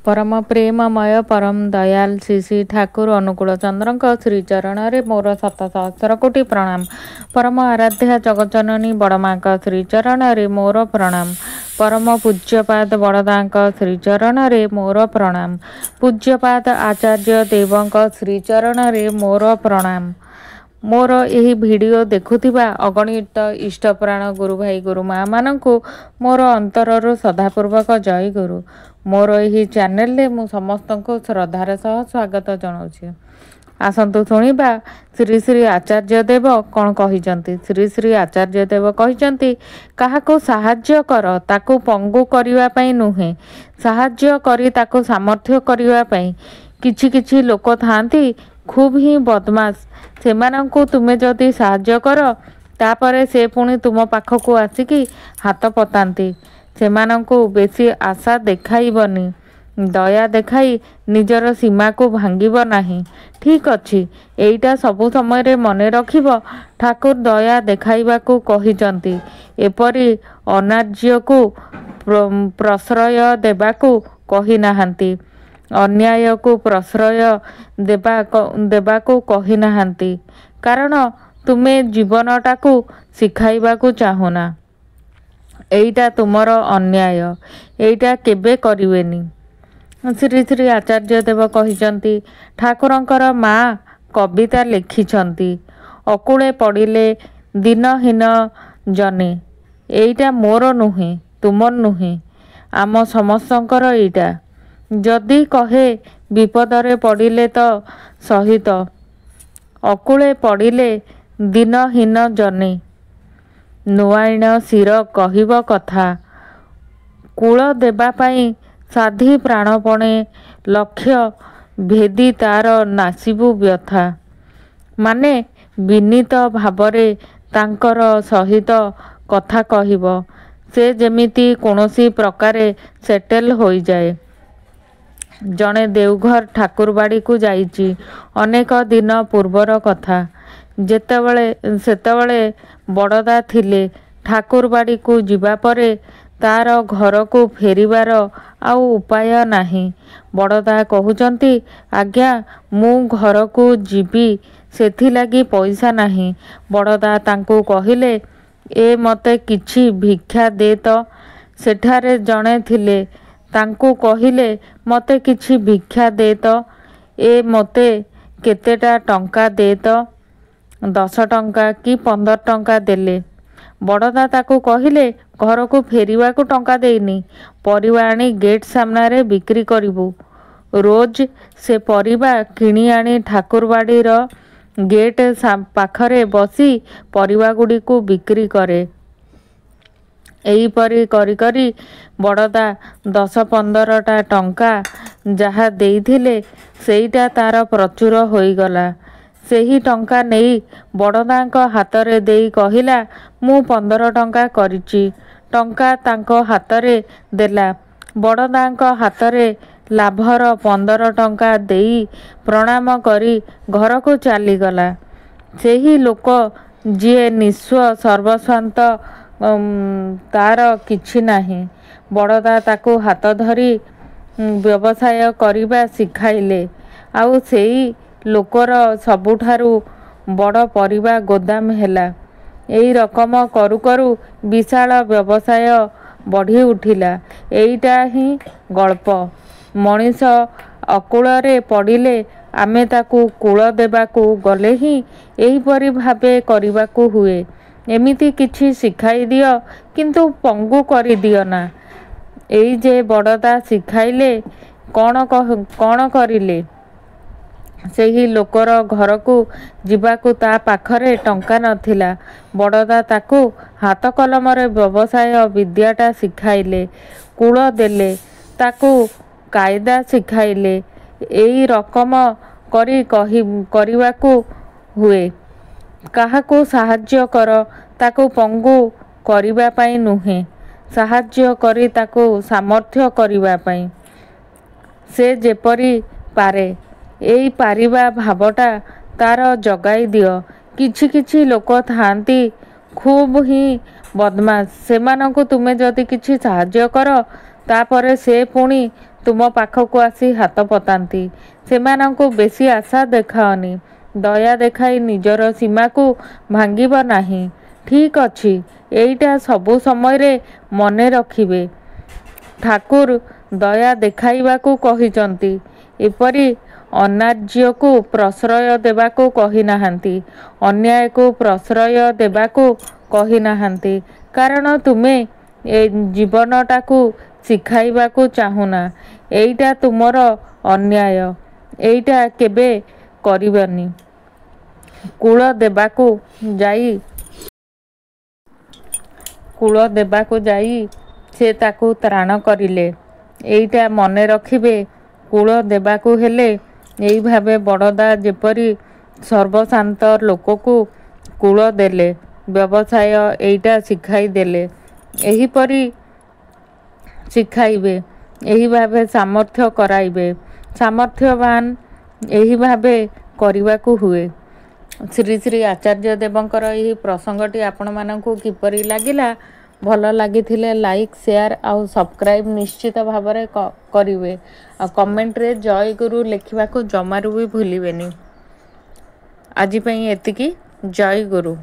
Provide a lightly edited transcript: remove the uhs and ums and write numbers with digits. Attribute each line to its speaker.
Speaker 1: परम प्रेममय परम दयाल श्री श्री ठाकुर अनुकूल चंद्र श्रीचरण मोर शत सहस्र कोटि प्रणाम। परम आराध्या जगज्जननी बड़मा श्रीचरण मोर प्रणाम। परम पूज्यपाद बड़दा श्रीचरण मोर प्रणाम। पूज्यपाद आचार्य देवं श्रीचरण मोर प्रणाम। मोर यही वीडियो देखुथिबा अगणित इष्टप्राण गुरु भाई गुरु माँ मानू मोर अंतरर सदापूर्वक जय गुरु। मोर यही चैनल रे मु समस्त को श्रद्धार सह स्वागत जनाऊँ। आसतु शुणा श्री श्री आचार्य देव कौन कहिजंती। श्री श्री आचार्य देव कहिजंती काहाको साहाज्य कर ताको पंगु करिवा पई नुहे, साहाज्य करी ताको सामर्थ्य करिवा पई। किछि किछि लोक थांती खूब ही बदमाश, सेमानंकु तुमे जदि साहाज्य कर तापरे से पुणी तुम पाखकु आसिकी हाथ पतांती। सेमानंकु बेसी आशा देखाइबनी, दया देखाई निजर सीमा को भांगिब नाही। ठीक अछि, एइटा सबु समय रे मने रखिब। ठाकुर दया देखाइबाकू कहिजंती, एपरि अनार्य को प्रश्रय देबाकू कहि नाहांती, अन्याय को प्रश्रय देबाकू कहि नाहांती। कारण तुमे जीवनटाकू शिखाइबाकू चाहुना। एइटा तुमर अन्याय, एइटा केबे करिवेनी। श्री श्री आचार्य देव कहिजंती ठाकुरंकर माँ कविता लिखिछंती, अकूले पड़िले दिनहीन जने। एइटा मोर नुहे, तुमर नुहे, आम समस्तंकर एइटा। जदि कहे विपदरे पड़िले तो सहित, अकूले पड़िले दिनहीन जने। नुआईण शिर कहिब कथा, कूल देबा पाई साधी प्राणपणे। लक्ष्य भेदी तार नासिबु व्यथा। माने विनीत भावरे तांकर सहित कथा कहिब, से जेमिति कोनोसी प्रकारे सेटेल होई जाए। जणे देवघर ठाकुरबाड़ी को जाइची, अनेक दिन पूर्वर कथा। सेतेबळे बड़दा थिले। ठाकुरबाड़ी को जिबा परे तार घर को फेरिबार आउ उपाय नाही। बड़दा कहउचंती आज्ञा मु घर को जीवी, सेथिलागी पैसा नाही। बड़दा तांको कहिले ए मते किछि भिक्षा दे तो। सेठारे जणे थिले, तांको कहिले मते किछि भिक्षा दे तो। ए मते केतेटा टंका दे तो। 10 टंका कि 15 टंका देले। बड़दा ताको कहिले घर को फेरिवा को टंका देनी, परिवा आनी गेट सामना रे बिक्री करिबू। रोज से परिवा किणी आनी ठाकुरबाड़ीर गेट पाखरे बसी परिवा गुडी को बिक्री करे। एहीपरि करी करी बड़दा 10-15टा टंका जहा देइथिले सेईटा तार प्रचुर होईगला। सेही टंका नेई बड़दांक हातरे देई कहिला मु 15 टंका करिची। टंका तांको हातरे देला। बड़दांक हातरे लाभर 15 टंका देई प्रणाम करी घर को चलीगला। सेही लोक जिए निस्व सर्वस्वांत, तार किछि नाही। बड़दा ताको हाथ धरी व्यवसाय करिबा सिखाइले। आउ सेई लोकर सबुठारु बड़ परिबा गोदाम हेला। एई रकम करू करू विशाल व्यवसाय बढ़ी उठिला। एइटा ही गल्प। मनीष अकूलरे पड़िले आमे ताकू कूल देबाकू गले ही एहीपरि भाबे करिबाकू हुए। एमिति किछि शिखाई दियो, किंतु पंगु करि दियो ना। एई जे बड़दा शिखाइले कौन करिले। सेही लोकर घर को जिबाकू ता पाखरे टंका नथिला। बड़दा ताकू हाथ कलमरे व्यवसाय विद्याटा शिखाइले, कूल देले, ताकू कायदा शिखाइले। एई रकम करी करिवाकू हुए। काहाकू साहाज्य कर ताकू पंगु करिबा पाई नुहे, साहाज्य करी ताकू सामर्थ्य करिबा पाई। से जेपरि पारे एई पारिबा भावटा तार जगाई दियो। किछि किछि लोक थांती खूब ही बदमाश, सेमानंकु तुमे जदि किछि साहाज्य कर तापरे से पुणी ତୁମ ପାଖକୁ ଆସି ହାତ ପତାନ୍ତି। ସେମାନଙ୍କୁ ବେଶୀ ଆଶା ଦେଖାଅନି। ଦୟା ଦେଖାଇ ନିଜର ସୀମାକୁ ଭାଙ୍ଗିବ ନାହିଁ। ଠିକ୍ ଅଛି, ଏଇଟା ସବୁ ସମୟରେ ମନେ ରଖିବେ। ଠାକୁର ଦୟା ଦେଖାଇବାକୁ କହିଛନ୍ତି। ଏପରି ଅନାର୍ଯ୍ୟକୁ ପ୍ରଶ୍ରୟ ଦେବାକୁ କହିନାହାନ୍ତି। ଅନ୍ୟାୟକୁ ପ୍ରଶ୍ରୟ ଦେବାକୁ କହିନାହାନ୍ତି। କାରଣ ତୁମେ ଏ ଜୀବନଟାକୁ ଶିଖାଇବାକୁ ଚାହୁଁନା। ଏଇଟା ତୁମର ଅନ୍ୟାୟ। ଏଇଟା କେବେ କରିବନି। କୂଳ ଦେବାକୁ ଯାଇ ସେ ତାକୁ ତ୍ରାଣ କରିଲେ। ଏଇଟା ମନେ ରଖିବେ। କୂଳ ଦେବାକୁ ହେଲେ ଏଇ ଭାବେ ବଡ଼ଦା ଯେପରି ସର୍ବଶାନ୍ତ ଲୋକକୁ କୂଳ ଦେଲେ, ବ୍ୟବସାୟ ଏଇଟା ଶିଖାଇ ଦେଲେ। ଏହିପରି ଶିଖାଇବେ। ଏହି ଭାବେ ସାମର୍ଥ୍ୟ କରାଇବେ। ସାମର୍ଥ୍ୟବାନ ଏହି ଭାବେ କରିବାକୁ ହୁଏ। ଶ୍ରୀ ଶ୍ରୀ ଆଚାର୍ଯ୍ୟ ଦେବଙ୍କର ଏହି ପ୍ରସଙ୍ଗଟି ଆପଣମାନଙ୍କୁ କିପରି ଲାଗିଲା? ଭଲ ଲାଗିଥିଲେ ଲାଇକ୍, ସେୟାର ଆଉ ସବସ୍କ୍ରାଇବ୍ ନିଶ୍ଚିତ ଭାବରେ କରିବେ। ଆଉ କମେଣ୍ଟରେ ଜୟ ଗୁରୁ ଲେଖିବାକୁ ଜମାରୁ ବି ଭୁଲିବେନି। ଆଜି ପାଇଁ ଏତିକି। ଜୟ ଗୁରୁ।